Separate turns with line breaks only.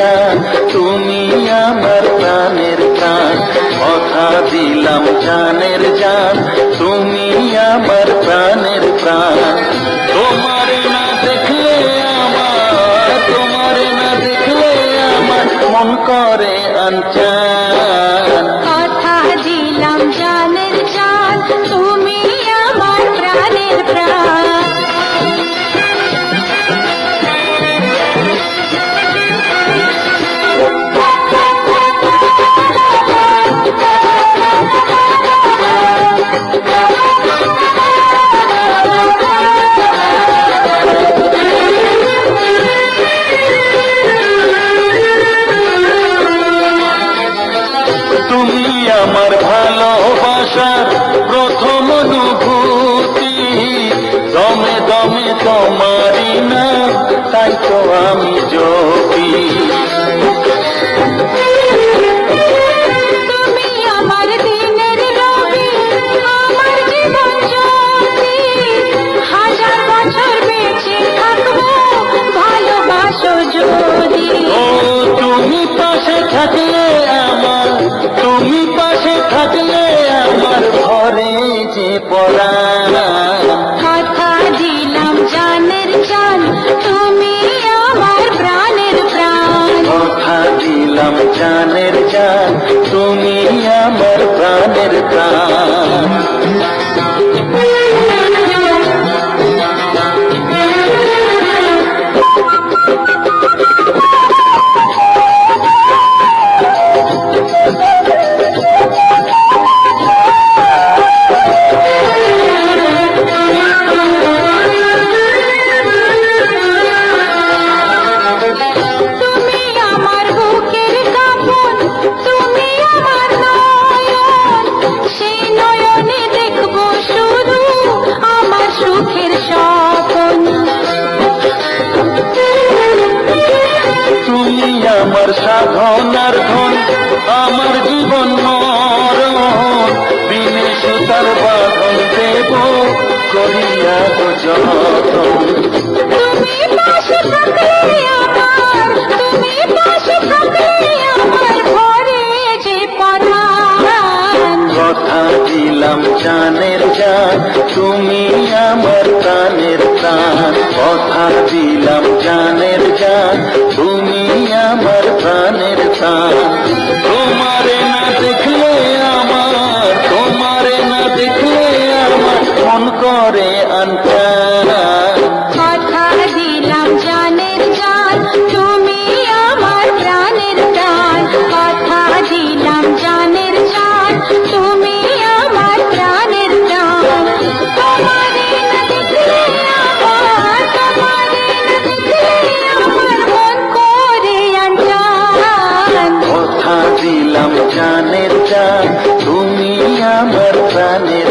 জান, তুমি আমার প্রাণের প্রাণ। কথা দিলাম জানের জান, তুমি আমার প্রাণের প্রাণ। তোমারে না দেখলে আমার, তোমারে না দেখলে আমার মন করে আনচান।
কথা দিলাম জানের জান, তুমি আমার প্রাণের প্রাণ।
তুমি আমার ভালোবাসার প্রথম অনুভূতি, দমে দমে তোমারই না, তাই তো আমি জপি।
তুমি আমার দিনের রবি, আমার জীবন জ্যোতি। হাজার বছর বেঁচে থাকবো ভালোবাসো যদি।
ও তুমি পাশে থাকলে আমার, তুমি পাশে থাকলে আমার ঘরে যে পরাণ।
কথা দিলাম জানের জান, তুমি আমার প্রাণের প্রাণ।
কথা দিলাম জানের জান, তুমি আমার প্রাণের প্রাণ।
তুমি আমার বুকের কাঁপন, তুমি আমার নয়ন। সেই নয়নে দেখবো শুধু আমার সুখের স্বপন।
তুমি আমার সাধনার ধন, আমার জীবন মরণ। বিনে সুতার বাঁধন দেব করিয়া গো যতন।
তুমি পাশে থাকলে আমার, তুমি পাশে থাকলে আমার ঘরে যে পরাণ।
কথা দিলাম জানের জান, তুমি আমার প্রাণের প্রাণ। কথা দিলাম জানের জান, তুমি আমার প্রাণের প্রাণ। তোমারে না দেখলে আমার, তোমারে না দেখলে আমার মন করে আনচান।
কথা দিলাম জানের জান, তুমি আমার প্রাণের প্রাণ। কথা দিলাম জানের জান, তুমি আমার প্রাণের প্রাণ। তোমারে না দেখলে আমার, তোমারে না দেখলে আমার মন করে আনচান।
কথা দিলাম জানের জান, তুমি আমার প্রাণের